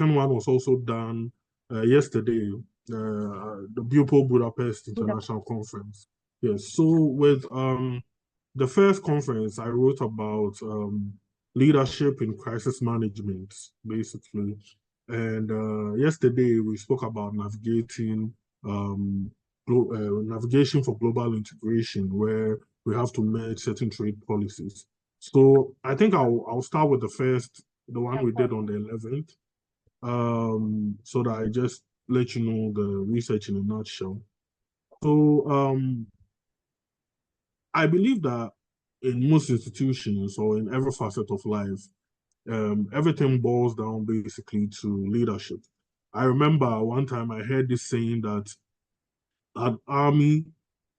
second one was also done yesterday, the Bupo Budapest International Conference. Yes, so with the first conference, I wrote about leadership in crisis management, basically. And yesterday, we spoke about navigating navigation for global integration, where we have to merge certain trade policies. So I think I'll start with the one we did on the 11th, so that I just let you know the research in a nutshell. So I believe that in most institutions or in every facet of life, everything boils down basically to leadership. I remember one time I heard this saying that an army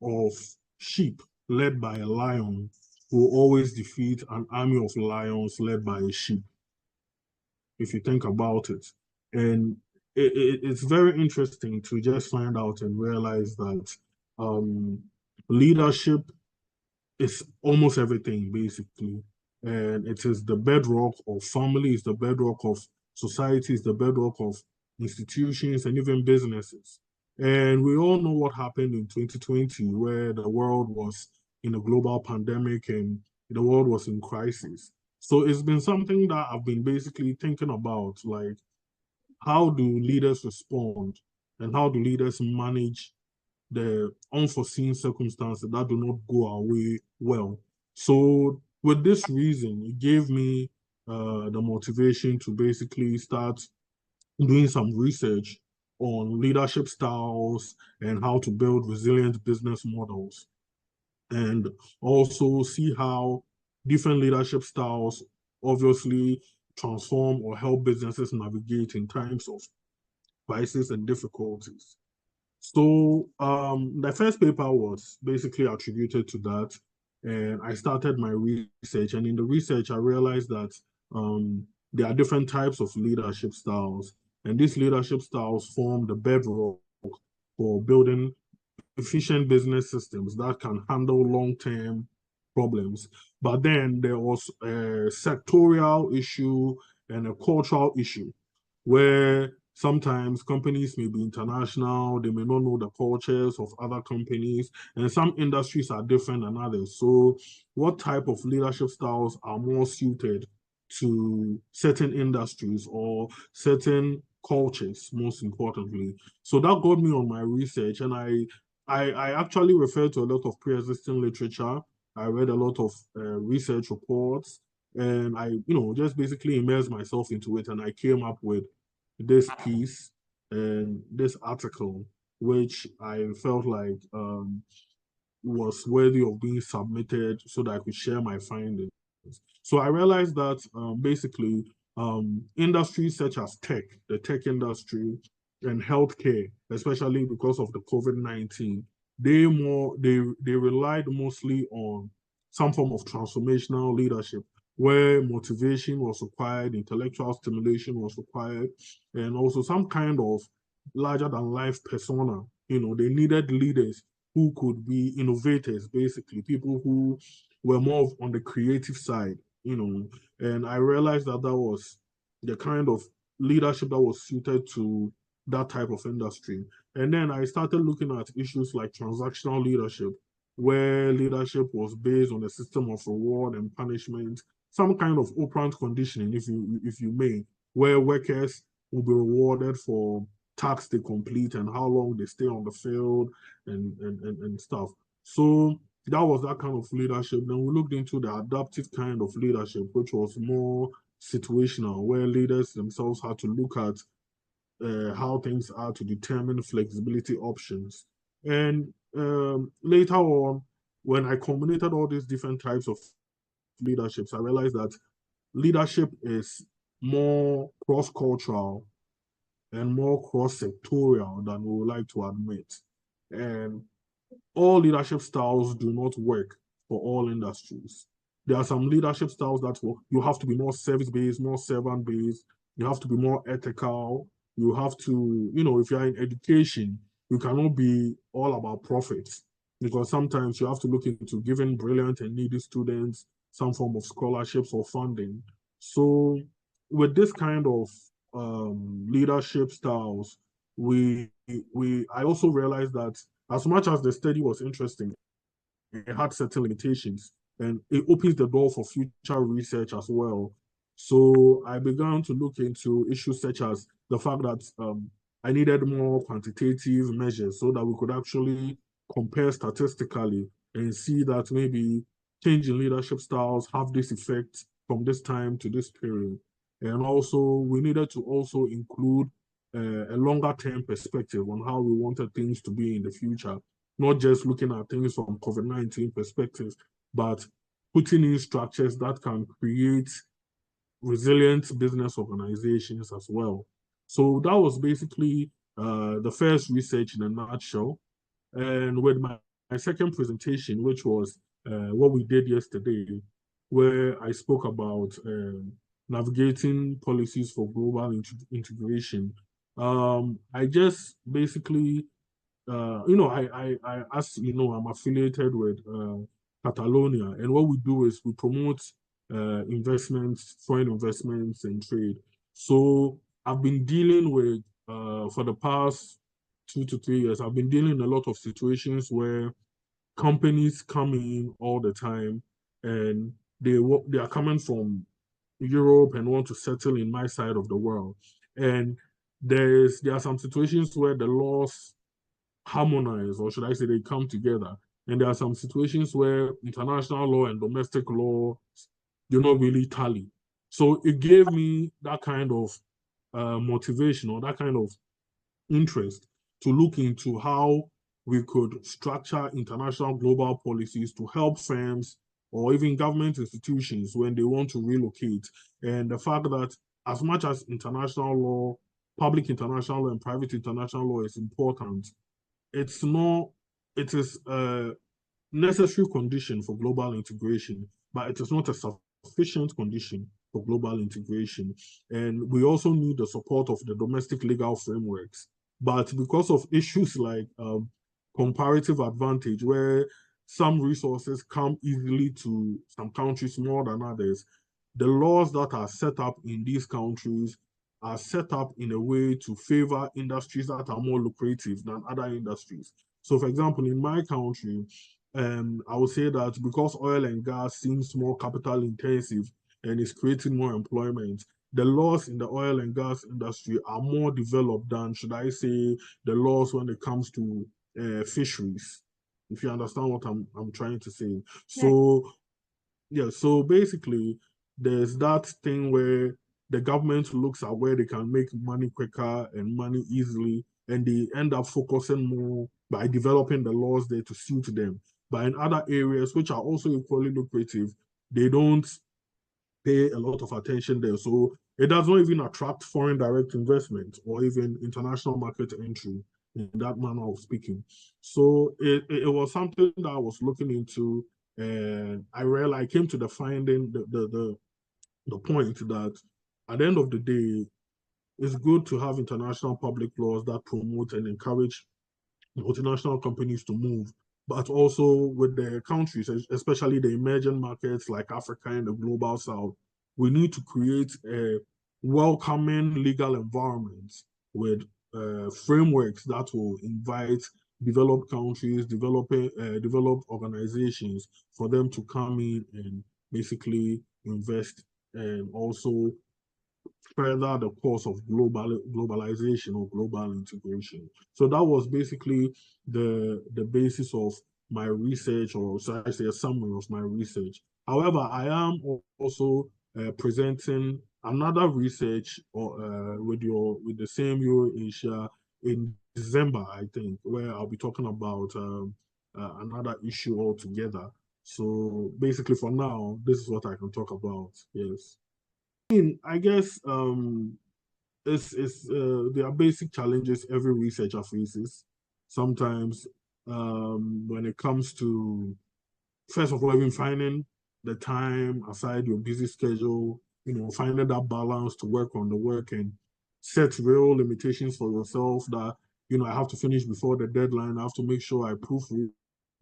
of sheep led by a lion will always defeat an army of lions led by a sheep, if you think about it. And it's very interesting to just find out and realize that leadership is almost everything, basically. And it is the bedrock of families, the bedrock of societies, the bedrock of institutions, and even businesses. And we all know what happened in 2020, where the world was in a global pandemic and the world was in crisis. So it's been something that I've been basically thinking about, like, how do leaders respond and how do leaders manage the unforeseen circumstances that do not go our way well. So with this reason, it gave me the motivation to basically start doing some research on leadership styles and how to build resilient business models, and also see how different leadership styles obviously transform or help businesses navigate in times of crisis and difficulties. So the first paper was basically attributed to that, and I started my research. And in the research, I realized that there are different types of leadership styles, and these leadership styles form the bedrock for building efficient business systems that can handle long-term problems. But then there was a sectorial issue and a cultural issue where sometimes companies may be international, they may not know the cultures of other companies, and some industries are different than others. So, what type of leadership styles are more suited to certain industries or certain cultures, most importantly? So that got me on my research, and I actually referred to a lot of pre-existing literature. I read a lot of research reports, and I, just basically immersed myself into it, and I came up with this piece and this article, which I felt like was worthy of being submitted so that I could share my findings. So I realized that basically industries such as tech, the tech industry, and healthcare, especially because of the COVID-19, they relied mostly on some form of transformational leadership where motivation was required, intellectual stimulation was required, and also some kind of larger than life persona. They needed leaders who could be innovators, basically, people who were more on the creative side, and I realized that that was the kind of leadership that was suited to that type of industry. And then I started looking at issues like transactional leadership, where leadership was based on a system of reward and punishment, some kind of operant conditioning, if you may, where workers will be rewarded for tasks they complete and how long they stay on the field and stuff. So that was that kind of leadership. Then we looked into the adaptive kind of leadership, which was more situational, where leaders themselves had to look at how things are to determine flexibility options. And later on, when I combinated all these different types of leaderships, I realized that leadership is more cross-cultural and more cross-sectorial than we would like to admit. And all leadership styles do not work for all industries. There are some leadership styles that you have to be more service-based, more servant-based. You have to be more ethical. You have to, if you're in education, you cannot be all about profits because sometimes you have to look into giving brilliant and needy students some form of scholarships or funding. So with this kind of leadership styles, I also realized that as much as the study was interesting, it had certain limitations, and it opens the door for future research as well. So I began to look into issues such as the fact that I needed more quantitative measures so that we could actually compare statistically and see that maybe change in leadership styles have this effect from this time to this period. And also, we needed to also include a longer term perspective on how we wanted things to be in the future, not just looking at things from COVID-19 perspective, but putting in structures that can create resilient business organizations as well. So that was basically the first research in a nutshell. And with my second presentation, which was what we did yesterday, where I spoke about navigating policies for global integration, I just basically as you know, I'm affiliated with Catalonia, and what we do is we promote investments, foreign investments, and trade. So I've been dealing with for the past 2 to 3 years. I've been dealing in a lot of situations where companies come in all the time, and they are coming from Europe and want to settle in my side of the world, and there are some situations where the laws harmonize, or should I say they come together. And there are some situations where international law and domestic law do not really tally. So it gave me that kind of motivation or that kind of interest to look into how we could structure international global policies to help firms or even government institutions when they want to relocate. And the fact that as much as international law, public international law and private international law is important, it's not, it is a necessary condition for global integration, but it is not a sufficient condition for global integration. And we also need the support of the domestic legal frameworks. But because of issues like comparative advantage, where some resources come easily to some countries more than others, the laws that are set up in these countries are set up in a way to favor industries that are more lucrative than other industries. So, for example, in my country, I would say that because oil and gas seems more capital intensive and is creating more employment, the laws in the oil and gas industry are more developed than, should I say, the laws when it comes to fisheries. If you understand what I'm trying to say. Yeah. So yeah, so basically, there's that thing where the government looks at where they can make money quicker and money easily, and they end up focusing more by developing the laws there to suit them. But in other areas, which are also equally lucrative, they don't pay a lot of attention there. So it does not even attract foreign direct investment or even international market entry in that manner of speaking. So it was something that I was looking into, and I came to the finding the point that at the end of the day, it's good to have international public laws that promote and encourage multinational companies to move, but also with the countries, especially the emerging markets like Africa and the global south, we need to create a welcoming legal environment with frameworks that will invite developed countries, developed organizations for them to come in and basically invest and also further the course of globalization or global integration. So that was basically the basis of my research, or should I say a summary of my research. However, I am also presenting another research with the same Eurasia in December, I think, where I'll be talking about another issue altogether. So basically, for now, this is what I can talk about. Yes. I guess there are basic challenges every researcher faces. Sometimes when it comes to, first of all, even finding the time aside your busy schedule, finding that balance to work on the work and set real limitations for yourself that, I have to finish before the deadline. I have to make sure I proofread.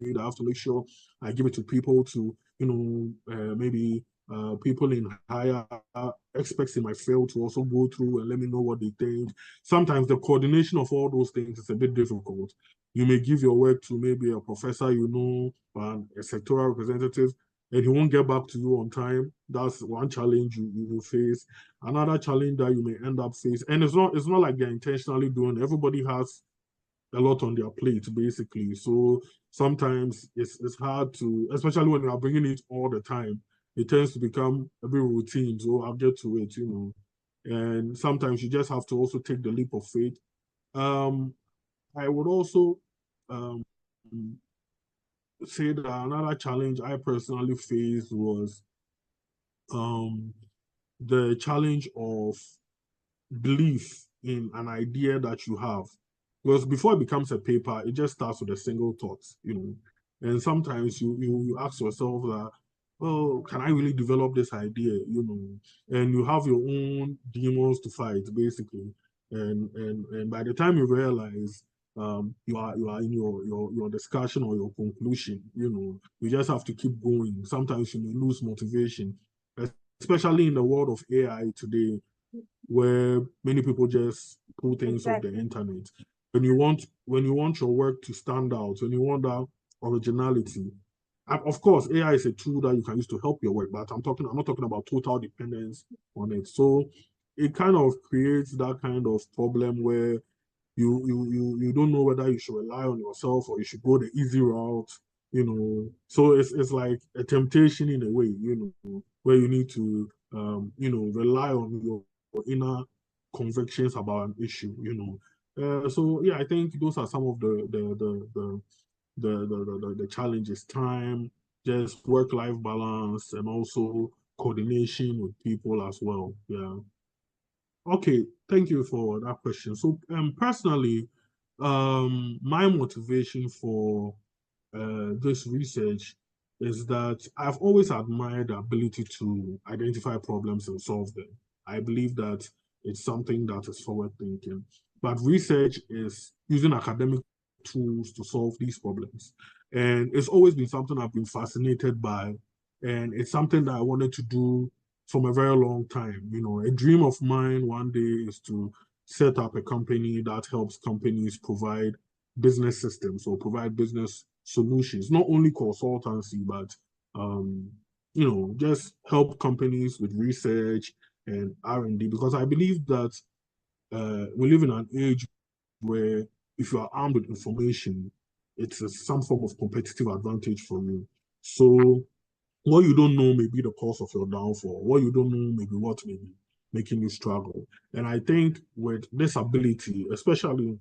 I have to make sure I give it to people to, maybe people in higher experts in my field to also go through and let me know what they think. Sometimes the coordination of all those things is a bit difficult. You may give your work to maybe a professor you know, or a sectoral representative, and he won't get back to you on time. That's one challenge you will face. Another challenge that you may end up facing, and it's not like they're intentionally doing it. Everybody has a lot on their plate, basically. So sometimes it's hard to, especially when you are bringing it all the time, it tends to become a bit routine. So I'll get to it, you know. And sometimes you just have to also take the leap of faith. Um, I would also um, say that another challenge I personally faced was um, the challenge of belief in an idea that you have. Because before it becomes a paper, it just starts with a single thought, you know. And sometimes you ask yourself that, oh, can I really develop this idea, you know? And you have your own demons to fight, basically. And by the time you realize you are in your discussion or your conclusion, you know, you just have to keep going. Sometimes you may lose motivation, especially in the world of AI today where many people just pull things off the internet. When you want your work to stand out, when you want that originality, and of course, AI is a tool that you can use to help your work, but I'm not talking about total dependence on it. So it kind of creates that kind of problem where you don't know whether you should rely on yourself or you should go the easy route, you know. So it's like a temptation in a way, you know, where you need to rely on your inner convictions about an issue, you know. So yeah, I think those are some of the challenges: time, just work-life balance, and also coordination with people as well. Yeah. Okay, thank you for that question. So, personally, my motivation for this research is that I've always admired the ability to identify problems and solve them. I believe that it's something that is forward thinking. But research is using academic tools to solve these problems. And it's always been something I've been fascinated by. And it's something that I wanted to do from a very long time. You know, a dream of mine one day is to set up a company that helps companies provide business systems or provide business solutions, not only consultancy, but just help companies with research and R&D. Because I believe that we live in an age where if you are armed with information, it's some form of competitive advantage for you. So what you don't know may be the cause of your downfall. What you don't know may be what may be making you struggle. And I think with this ability, especially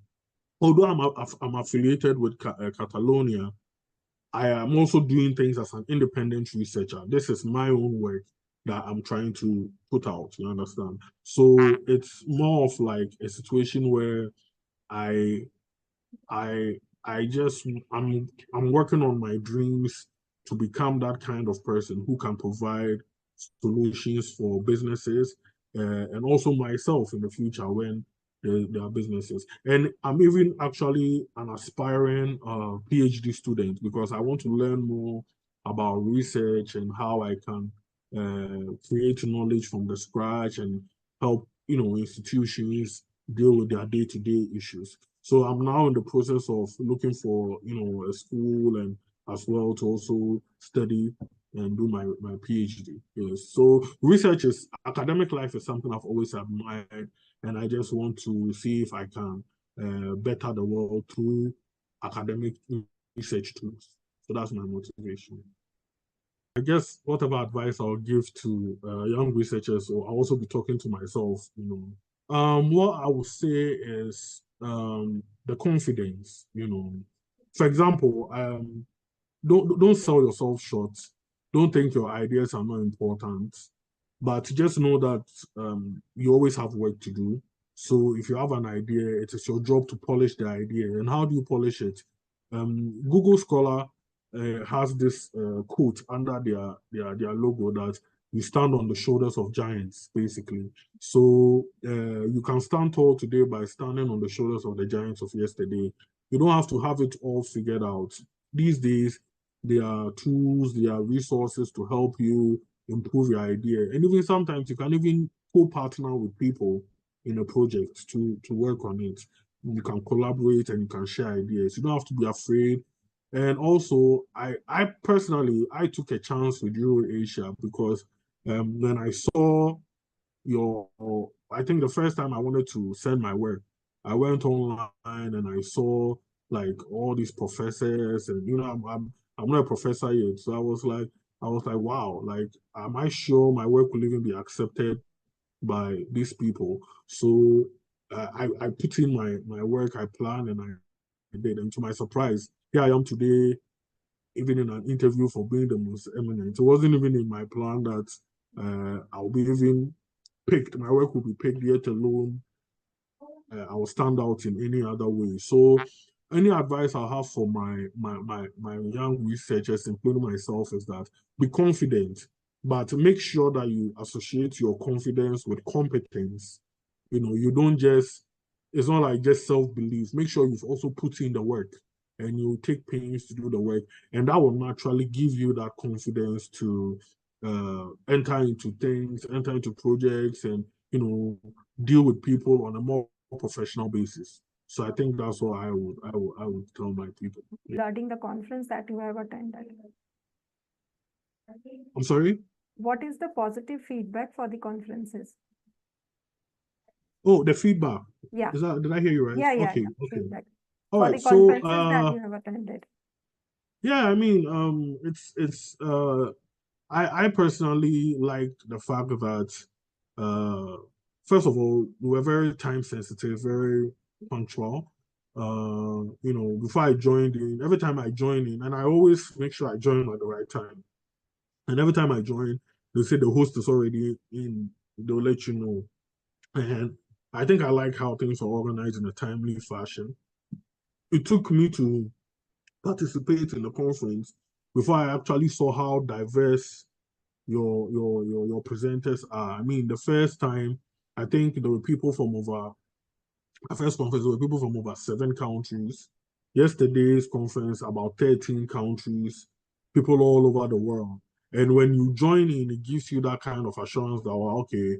although I'm affiliated with Catalonia, I am also doing things as an independent researcher. This is my own work that I'm trying to put out. You understand? So it's more of like a situation where I I I just I'm working on my dreams to become that kind of person who can provide solutions for businesses and also myself in the future when there are businesses. And I'm even actually an aspiring PhD student because I want to learn more about research and how I can create knowledge from the scratch and help institutions deal with their day-to-day issues. So I'm now in the process of looking for, a school and as well to also study and do my PhD. Yes. So academic life is something I've always admired, and I just want to see if I can better the world through academic research tools. So that's my motivation. I guess whatever advice I'll give to young researchers, or I'll also be talking to myself, what I would say is the confidence, For example, don't sell yourself short. Don't think your ideas are not important, but just know that you always have work to do. So if you have an idea, it is your job to polish the idea. And how do you polish it? Google Scholar has this quote under their logo that you stand on the shoulders of giants, basically. So you can stand tall today by standing on the shoulders of the giants of yesterday. You don't have to have it all figured out. These days, there are tools, there are resources to help you, improve your idea. And even sometimes you can even co-partner with people in a project to work on it. You can collaborate and you can share ideas. You don't have to be afraid. And also, I personally I took a chance with Eurasia because when I saw your, I think the first time I wanted to send my work, I went online and I saw like all these professors, and I'm not a professor yet, so I was like, wow, like, am I sure my work will even be accepted by these people? So I put in my work, I planned, and I did, and to my surprise, here I am today, even in an interview for being the most eminent. It wasn't even in my plan that I'll be even picked. My work will be picked, yet alone I will stand out in any other way. So, any advice I have for my young researchers, including myself, is that be confident, but make sure that you associate your confidence with competence. You don't just, it's not like just self-belief. Make sure you've also put in the work and you take pains to do the work. And that will naturally give you that confidence to enter into things, enter into projects, and deal with people on a more professional basis. So I think that's what I would tell my people. Regarding the conference that you have attended, I'm sorry? what is the positive feedback for the conferences? Oh, the feedback. Yeah, Did I hear you right? yeah, Okay, okay. feedback All for right. the So conferences that you have attended. yeah, I mean, it's I personally like the fact that uh first of all, we were very time sensitive, very punctual. Before I joined in, every time I join in, and I always make sure I join at the right time. And every time I join, they say the host is already in, they'll let you know. And I think I like how things are organized in a timely fashion. It took me to participate in the conference before I actually saw how diverse your presenters are. I mean, the first time, I think there were people from over our first conference, there were people from over 7 countries. Yesterday's conference, about 13 countries, people all over the world. And when you join in, it gives you that kind of assurance that, well, okay,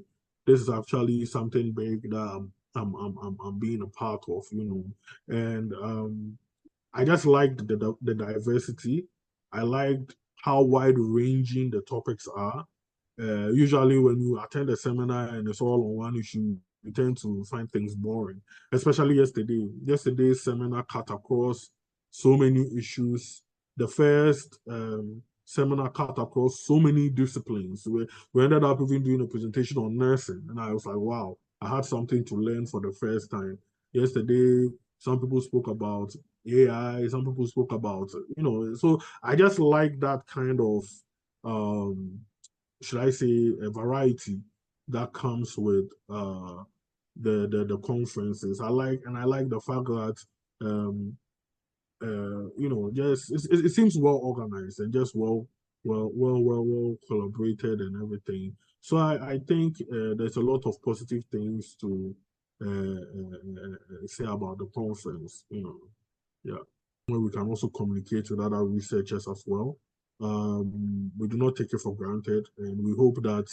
this is actually something big that I'm being a part of. And I just liked the diversity. I liked how wide ranging the topics are. Usually, when you attend a seminar and it's all on one issue, you tend to find things boring. Especially yesterday. Yesterday's seminar cut across so many issues. The first seminar cut across so many disciplines. We ended up even doing a presentation on nursing, and I was like, wow, I had something to learn for the first time. Yesterday, some people spoke about AI, some people spoke about. So I just like that kind of should I say, a variety that comes with the conferences. I like the fact that just it seems well organized and just well collaborated and everything. So I think there's a lot of positive things to say about the conference. Yeah, where we can also communicate with other researchers as well. We do not take it for granted, and we hope that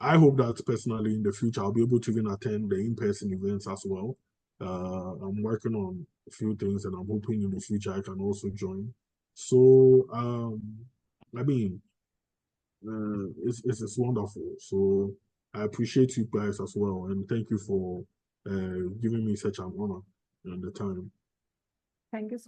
I hope that personally in the future I'll be able to even attend the in-person events as well. I'm working on a few things, and I'm hoping in the future I can also join. So, I mean, it's wonderful. So I appreciate you guys as well, and thank you for giving me such an honor and the time. Thank you so